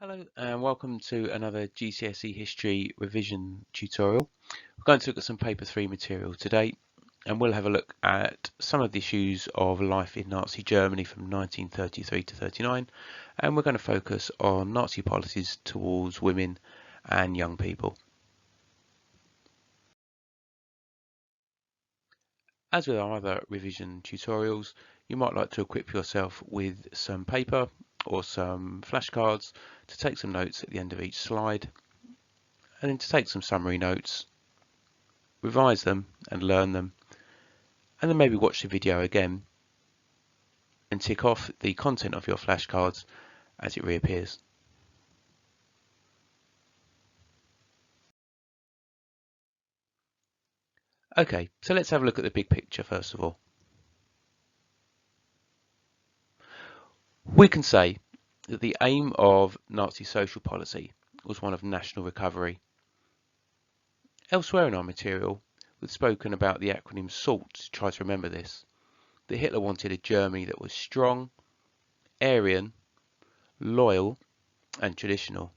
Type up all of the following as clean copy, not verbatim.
Hello and welcome to another GCSE history revision tutorial. We're going to look at some paper 3 material today, and we'll have a look at some of the issues of life in Nazi Germany from 1933 to 39, and we're going to focus on Nazi policies towards women and young people. As with our other revision tutorials, you might like to equip yourself with some paper or some flashcards to take some notes at the end of each slide, and then to take some summary notes, revise them and learn them, and then maybe watch the video again and tick off the content of your flashcards as it reappears. Okay, so let's have a look at the big picture first of all. We can say that the aim of Nazi social policy was one of national recovery. Elsewhere in our material, we've spoken about the acronym SALT to try to remember this. That Hitler wanted a Germany that was strong, Aryan, loyal and traditional.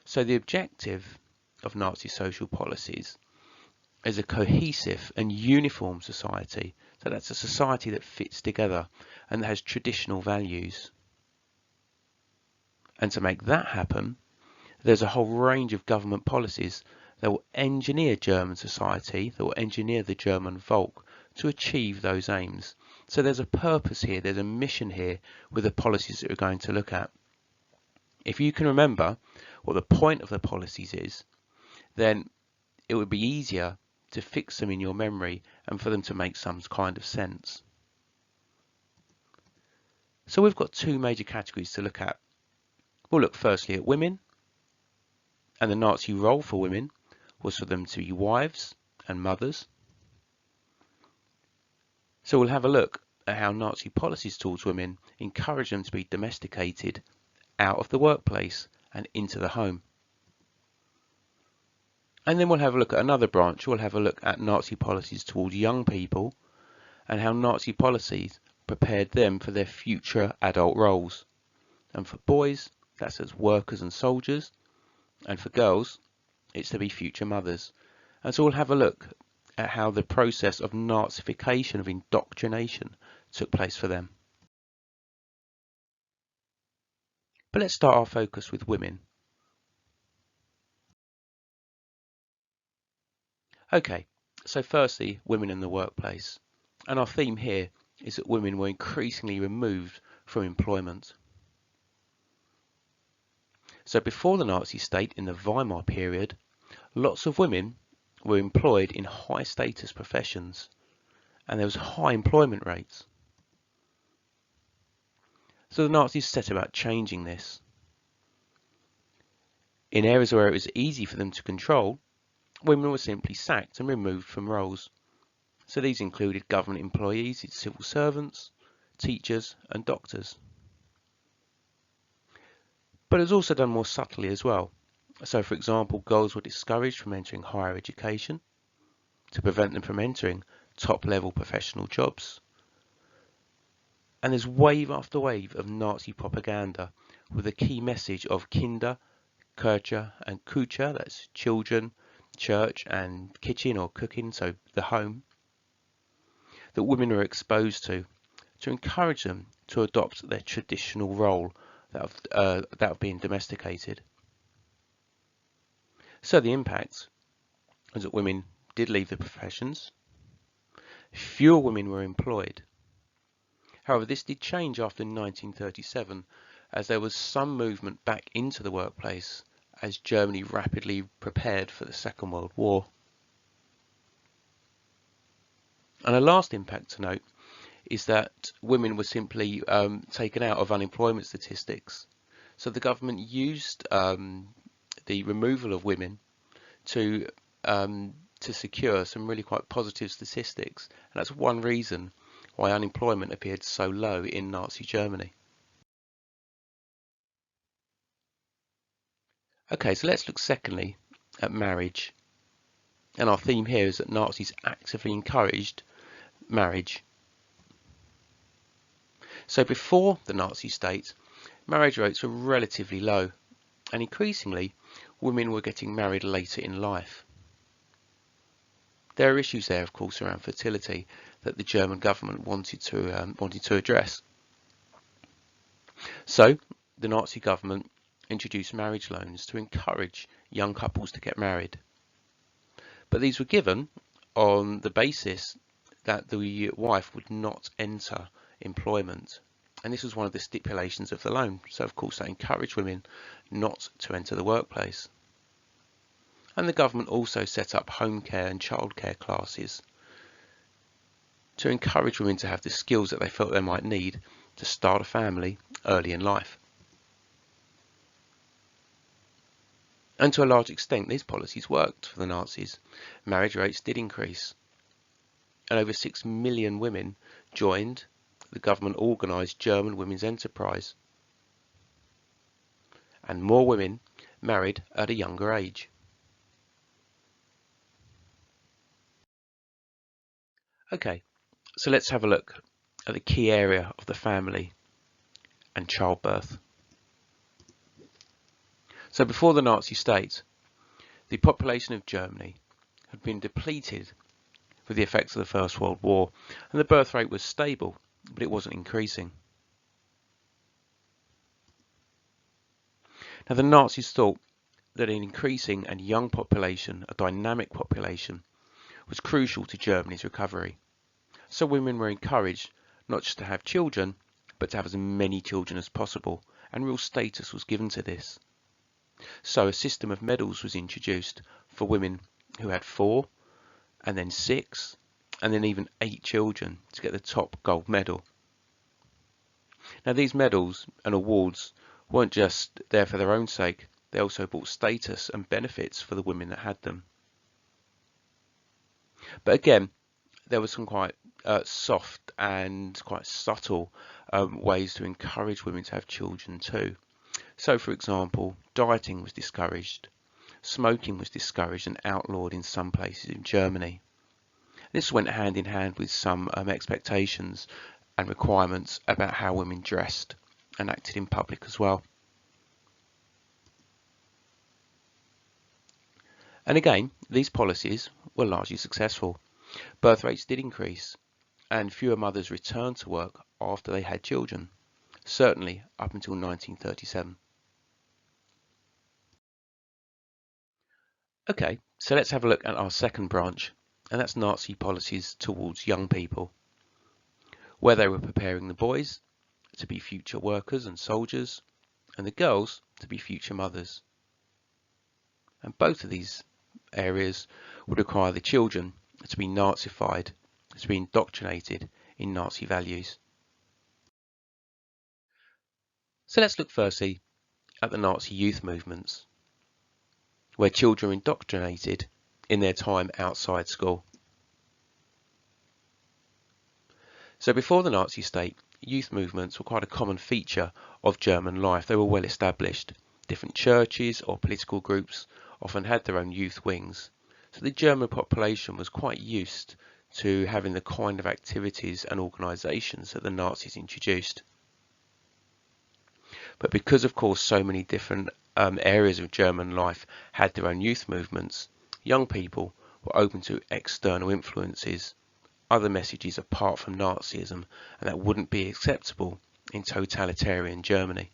So the objective of Nazi social policies is a cohesive and uniform society. So that's a society that fits together and that has traditional values. And to make that happen, there's a whole range of government policies that will engineer German society, that will engineer the German Volk to achieve those aims. So there's a purpose here, there's a mission here with the policies that we're going to look at. If you can remember what the point of the policies is, then it would be easier to fix them in your memory and for them to make some kind of sense. So we've got two major categories to look at. We'll look firstly at women, and the Nazi role for women was for them to be wives and mothers. So we'll have a look at how Nazi policies towards women encourage them to be domesticated out of the workplace and into the home. And then we'll have a look at another branch. We'll have a look at Nazi policies towards young people and how Nazi policies prepared them for their future adult roles. And for boys, that's as workers and soldiers. And for girls, it's to be future mothers. And so we'll have a look at how the process of Nazification, of indoctrination, took place for them. But let's start our focus with women. Okay, so firstly, women in the workplace. And our theme here is that women were increasingly removed from employment. So before the Nazi state in the Weimar period, lots of women were employed in high status professions and there was high employment rates. So the Nazis set about changing this. In areas where it was easy for them to control, women were simply sacked and removed from roles. So these included government employees, civil servants, teachers and doctors. But it was also done more subtly as well. So for example, girls were discouraged from entering higher education to prevent them from entering top-level professional jobs. And there's wave after wave of Nazi propaganda with a key message of Kinder, Kirche and Küche, that's children, church and kitchen or cooking, so the home, that women were exposed to encourage them to adopt their traditional role, that of being domesticated. So the impact was that women did leave the professions, fewer women were employed. However, this did change after 1937 as there was some movement back into the workplace as Germany rapidly prepared for the Second World War. And a last impact to note is that women were simply taken out of unemployment statistics. So the government used the removal of women to secure some really quite positive statistics. And that's one reason why unemployment appeared so low in Nazi Germany. Okay, so let's look secondly at marriage. And our theme here is that Nazis actively encouraged marriage. So before the Nazi state, marriage rates were relatively low, and increasingly women were getting married later in life. There are issues there, of course, around fertility that the German government wanted to address. So the Nazi government introduced marriage loans to encourage young couples to get married. But these were given on the basis that the wife would not enter employment. And this was one of the stipulations of the loan. So of course they encouraged women not to enter the workplace. And the government also set up home care and childcare classes to encourage women to have the skills that they felt they might need to start a family early in life. And to a large extent, these policies worked for the Nazis. Marriage rates did increase, and over 6 million women joined the government-organised German Women's Enterprise. And more women married at a younger age. Okay, so let's have a look at the key area of the family and childbirth. So before the Nazi state, the population of Germany had been depleted with the effects of the First World War, and the birth rate was stable, but it wasn't increasing. Now the Nazis thought that an increasing and young population, a dynamic population, was crucial to Germany's recovery. So women were encouraged not just to have children, but to have as many children as possible, and real status was given to this. So a system of medals was introduced for women who had 4, and then 6, and then even 8 children to get the top gold medal. Now these medals and awards weren't just there for their own sake, they also brought status and benefits for the women that had them. But again, there were some quite soft and quite subtle ways to encourage women to have children too. So for example, dieting was discouraged, smoking was discouraged and outlawed in some places in Germany. This went hand in hand with some expectations and requirements about how women dressed and acted in public as well. And again, these policies were largely successful. Birth rates did increase, and fewer mothers returned to work after they had children, certainly up until 1937. Okay, so let's have a look at our second branch, and that's Nazi policies towards young people, where they were preparing the boys to be future workers and soldiers, and the girls to be future mothers. And both of these areas would require the children to be Nazified, to be indoctrinated in Nazi values. So let's look firstly at the Nazi youth movements, where children were indoctrinated in their time outside school. So before the Nazi state, youth movements were quite a common feature of German life. They were well established. Different churches or political groups often had their own youth wings. So the German population was quite used to having the kind of activities and organisations that the Nazis introduced. But because of course so many different areas of German life had their own youth movements, young people were open to external influences, other messages apart from Nazism, and that wouldn't be acceptable in totalitarian Germany.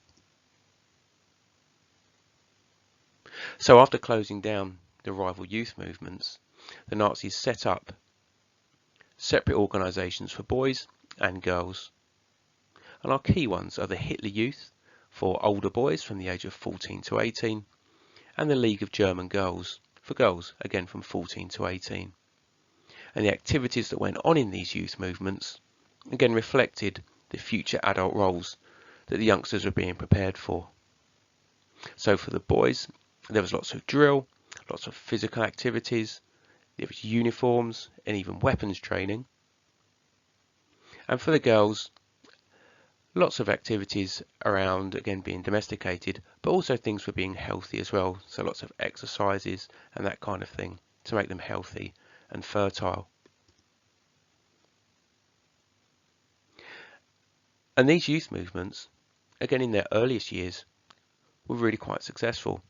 So after closing down the rival youth movements, the Nazis set up separate organisations for boys and girls. And our key ones are the Hitler Youth for older boys from the age of 14 to 18, and the League of German Girls for girls, again from 14 to 18. And the activities that went on in these youth movements again reflected the future adult roles that the youngsters were being prepared for. So for the boys, there was lots of drill, lots of physical activities, there was uniforms and even weapons training. And for the girls, lots of activities around, again, being domesticated, but also things for being healthy as well. So lots of exercises and that kind of thing to make them healthy and fertile. And these youth movements again in their earliest years, were really quite successful.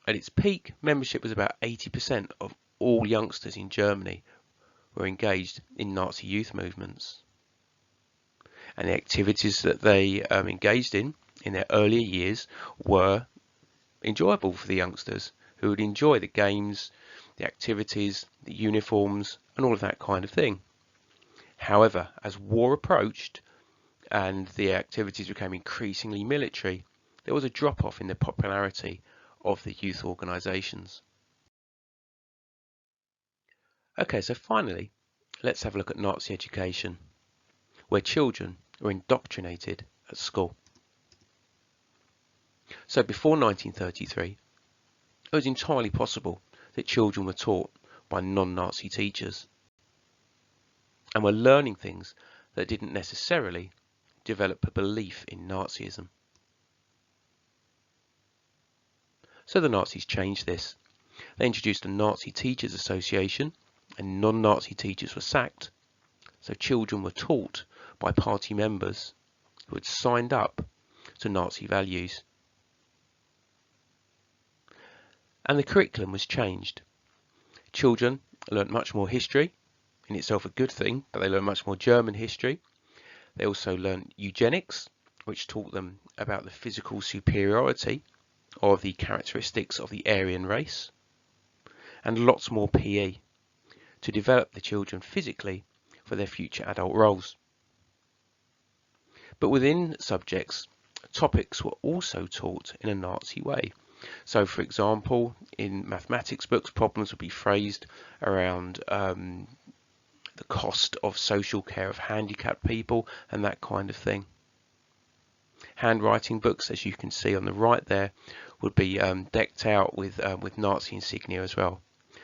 At its peak, membership was about 80% of all youngsters in Germany were engaged in Nazi youth movements. And the activities that they engaged in their earlier years were enjoyable for the youngsters, who would enjoy the games, the activities, the uniforms, and all of that kind of thing. However, as war approached and the activities became increasingly military, there was a drop-off in the popularity of the youth organisations. Okay, so finally, let's have a look at Nazi education, where children were indoctrinated at school. So before 1933, it was entirely possible that children were taught by non-Nazi teachers and were learning things that didn't necessarily develop a belief in Nazism. So the Nazis changed this. They introduced a Nazi Teachers Association, and non-Nazi teachers were sacked, so children were taught by party members who had signed up to Nazi values. And the curriculum was changed. Children learnt much more history, in itself a good thing, but they learned much more German history. They also learned eugenics, which taught them about the physical superiority of the characteristics of the Aryan race, and lots more PE to develop the children physically for their future adult roles. But within subjects, topics were also taught in a Nazi way. So, for example, in mathematics books, problems would be phrased around the cost of social care of handicapped people and that kind of thing. Handwriting books, as you can see on the right there, would be decked out with Nazi insignia as well.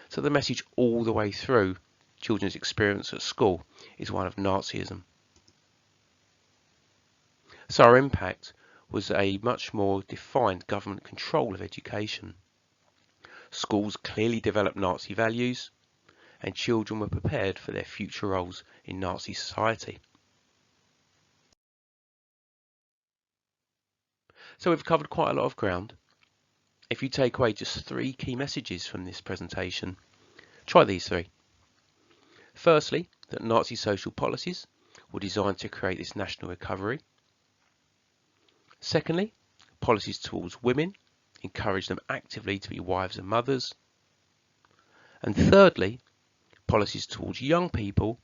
So the message all the way through children's experience at school is one of Nazism. So our impact was a much more defined government control of education. Schools clearly developed Nazi values, and children were prepared for their future roles in Nazi society. So we've covered quite a lot of ground. If you take away just 3 key messages from this presentation, try these 3. Firstly, that Nazi social policies were designed to create this national recovery. Secondly, policies towards women encouraged them actively to be wives and mothers. And thirdly, policies towards young people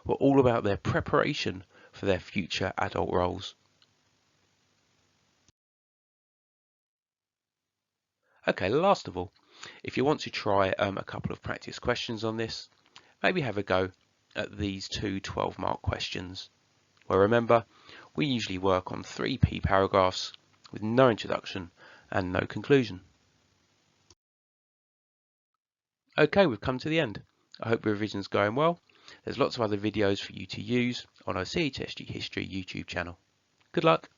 were all about their preparation for their future adult roles. Okay, last of all, if you want to try a couple of practice questions on this, maybe have a go at these 2 12-mark questions, where remember, we usually work on 3 paragraphs with no introduction and no conclusion. Okay, we've come to the end. I hope your revision's going well. There's lots of other videos for you to use on our CHSG History YouTube channel. Good luck.